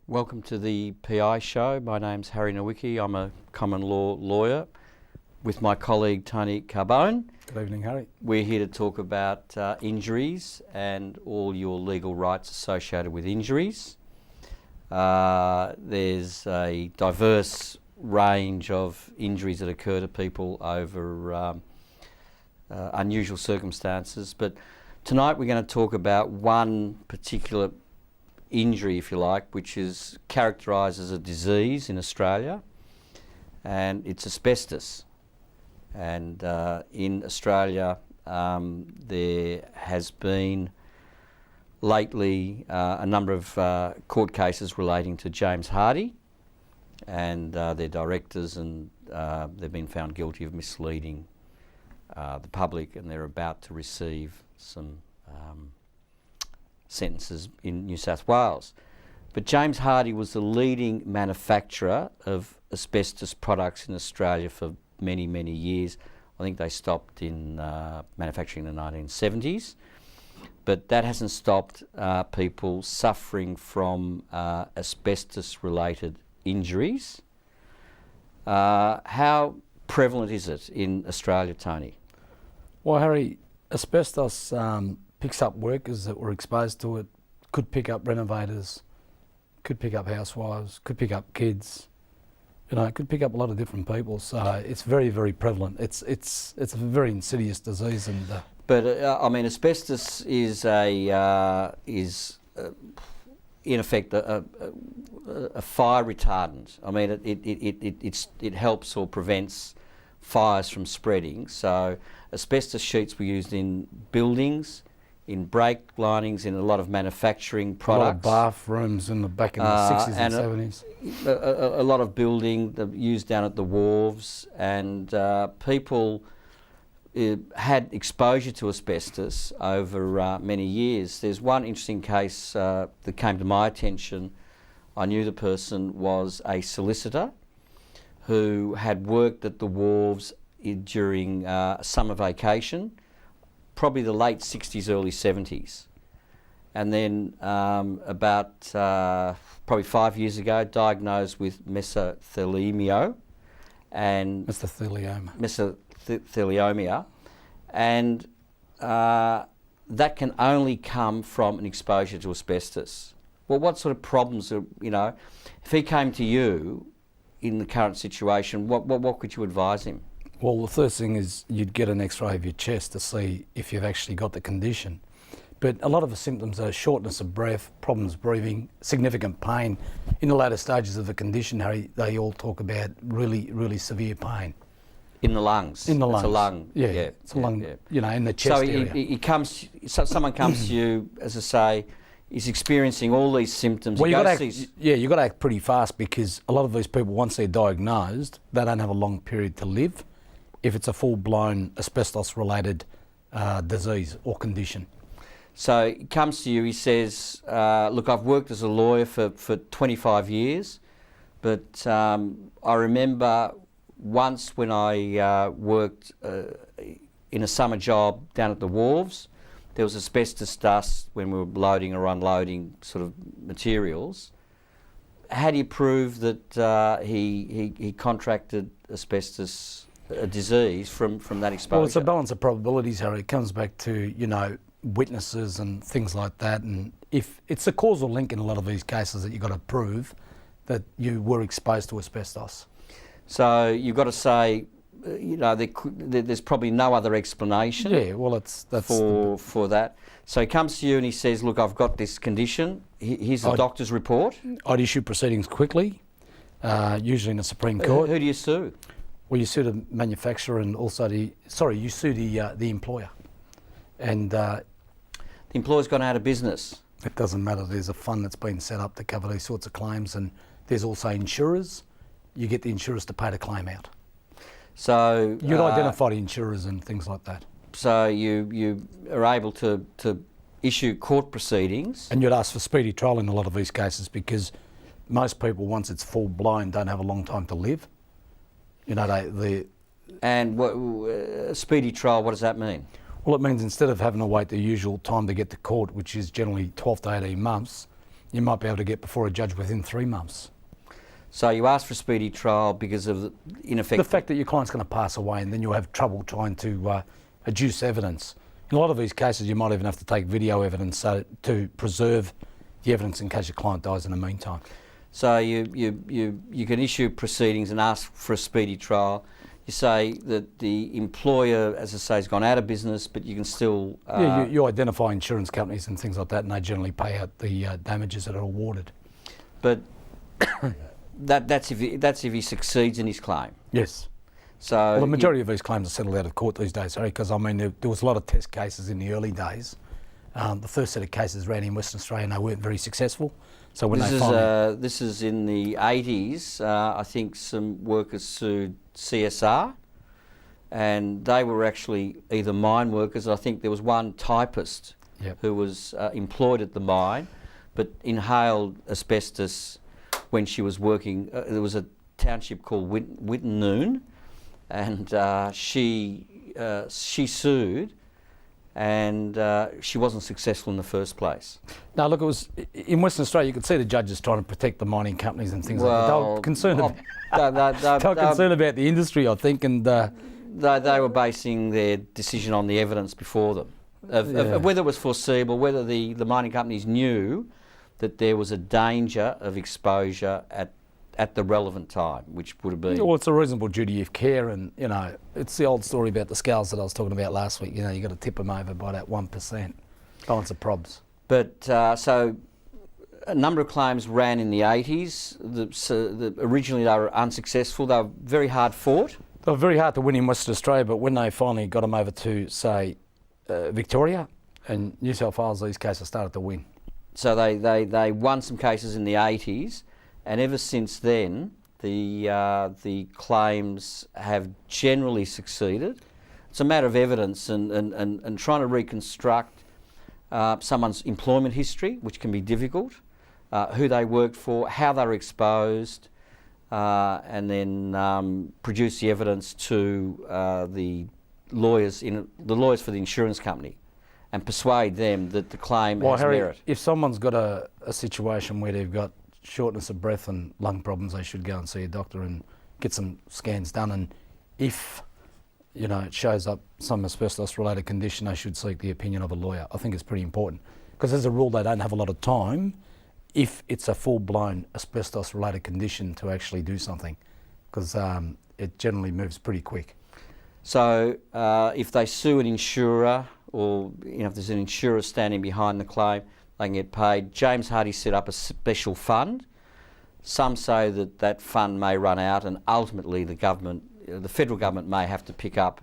Welcome to the PI show. My name's Harry Nowicki. I'm a common law lawyer with my colleague Tony Carbone. Good evening, Harry. We're here to talk about injuries and all your legal rights associated with injuries. There's a diverse range of injuries that occur to people over unusual circumstances, but tonight we're going to talk about one particular injury, if you like, which is characterised as a disease in Australia, and it's asbestos. And in Australia there has been lately a number of court cases relating to James Hardie and their directors, and they've been found guilty of misleading the public, and they're about to receive some sentences in New South Wales. But James Hardie was the leading manufacturer of asbestos products in Australia for many, many years. I think they stopped in manufacturing in the 1970s. But that hasn't stopped people suffering from asbestos-related injuries. How prevalent is it in Australia, Tony? Well, Harry, asbestos picks up workers that were exposed to it, could pick up renovators, could pick up housewives, could pick up kids. You know, it could pick up a lot of different people. So it's very, very prevalent. It's a very insidious disease, and but I mean, asbestos is in effect a fire retardant. I mean, it helps or prevents fires from spreading. So asbestos sheets were used in buildings, in brake linings, in a lot of manufacturing products. A lot of bathrooms in the back in the 60s and 70s. A lot of building used down at the wharves, and people had exposure to asbestos over many years. There's one interesting case that came to my attention. I knew the person was a solicitor who had worked at the wharves during summer vacation, probably the late 60s, early 70s. And then about probably 5 years ago, diagnosed with mesothelioma and mesothelioma, and that can only come from an exposure to asbestos. Well, what sort of problems are, if he came to you in the current situation, what could you advise him? Well, the first thing is you'd get an x-ray of your chest to see if you've actually got the condition. But a lot of the symptoms are shortness of breath, problems breathing, significant pain. In the later stages of the condition, Harry, they all talk about really, really severe pain. In the lungs? In the lungs. It's a lung. Yeah, it's a lung, in the chest area. So someone comes to you, as I say, is experiencing all these symptoms. Well, you've got to act pretty fast, because a lot of these people, once they're diagnosed, they don't have a long period to live if it's a full-blown asbestos-related disease or condition. So he comes to you, he says, look, I've worked as a lawyer for 25 years, but I remember once when I worked in a summer job down at the wharves, there was asbestos dust when we were loading or unloading sort of materials. How do you prove that he contracted asbestos disease from that exposure? Well, it's a balance of probabilities, Harry. It comes back to, witnesses and things like that. And if it's a causal link in a lot of these cases that you've got to prove that you were exposed to asbestos. So you've got to say, there's probably no other explanation. Yeah, well, that's for that. So he comes to you and he says, look, I've got this condition. Here's the doctor's report. I'd issue proceedings quickly, usually in the Supreme Court. Who do you sue? Well, you sue the manufacturer, and also you sue the employer. And the employer's gone out of business. It doesn't matter. There's a fund that's been set up to cover these sorts of claims, and there's also insurers. You get the insurers to pay the claim out. So you'd identify the insurers and things like that. So you are able to issue court proceedings. And you'd ask for speedy trial in a lot of these cases, because most people, once it's full blown, don't have a long time to live. And speedy trial, what does that mean? Well, it means instead of having to wait the usual time to get to court, which is generally 12 to 18 months, you might be able to get before a judge within 3 months. So you ask for a speedy trial because of, in effect, the fact that your client's going to pass away, and then you'll have trouble trying to adduce evidence. In a lot of these cases, you might even have to take video evidence to preserve the evidence in case your client dies in the meantime. So you can issue proceedings and ask for a speedy trial. You say that the employer, as I say, has gone out of business, but you can still... you identify insurance companies and things like that, and they generally pay out the damages that are awarded. But that's if he succeeds in his claim. Yes. So well, the majority of these claims are settled out of court these days, Harry, because I mean there was a lot of test cases in the early days. The first set of cases ran in Western Australia and they weren't very successful. So when this is in the 80s. I think some workers sued CSR, and they were actually either mine workers. I think there was one typist who was employed at the mine, but inhaled asbestos when she was working. There was a township called Wittenoon, and she sued, and she wasn't successful in the first place. No, look, it was in Western Australia. You could see the judges trying to protect the mining companies and things like that. They were concerned about the industry, I think, and they were basing their decision on the evidence before them, of whether it was foreseeable, whether the mining companies knew that there was a danger of exposure at the relevant time, which would have been... Well, it's a reasonable duty of care, and, you know, it's the old story about the scales that I was talking about last week. You know, you've got to tip them over by that 1%. Balance of probs. But, so, a number of claims ran in the 80s. Originally they were unsuccessful. They were very hard fought. They were very hard to win in Western Australia, but when they finally got them over to, say, Victoria and New South Wales, these cases started to win. So they won some cases in the 80s. And ever since then, the claims have generally succeeded. It's a matter of evidence and trying to reconstruct someone's employment history, which can be difficult, who they worked for, how they were exposed, and then produce the evidence to the lawyers for the insurance company, and persuade them that the claim has merit. If someone's got a situation where they've got shortness of breath and lung problems, they should go and see a doctor and get some scans done. And if, you know, it shows up some asbestos-related condition, they should seek the opinion of a lawyer. I think it's pretty important, because as a rule, they don't have a lot of time if it's a full-blown asbestos-related condition to actually do something, because it generally moves pretty quick. So if they sue an insurer, or if there's an insurer standing behind the claim, they can get paid. James Hardie set up a special fund. Some say that fund may run out, and ultimately the government, the federal government, may have to pick up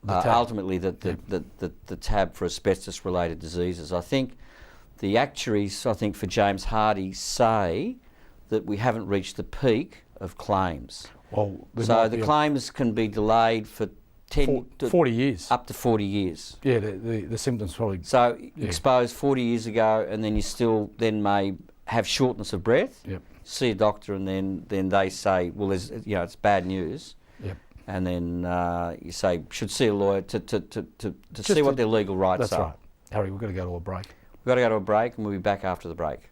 ultimately the tab for asbestos-related diseases. I think the actuaries, for James Hardie, say that we haven't reached the peak of claims. Well, so the claims can be delayed for 40 years. Up to 40 years. Yeah, the symptoms probably... So exposed 40 years ago, and then you still may have shortness of breath, see a doctor, and then they say, well, it's bad news. Yep. And then you say, should see a lawyer to see what their legal rights are. That's right. Harry, we've got to go to a break. We've got to go to a break, and we'll be back after the break.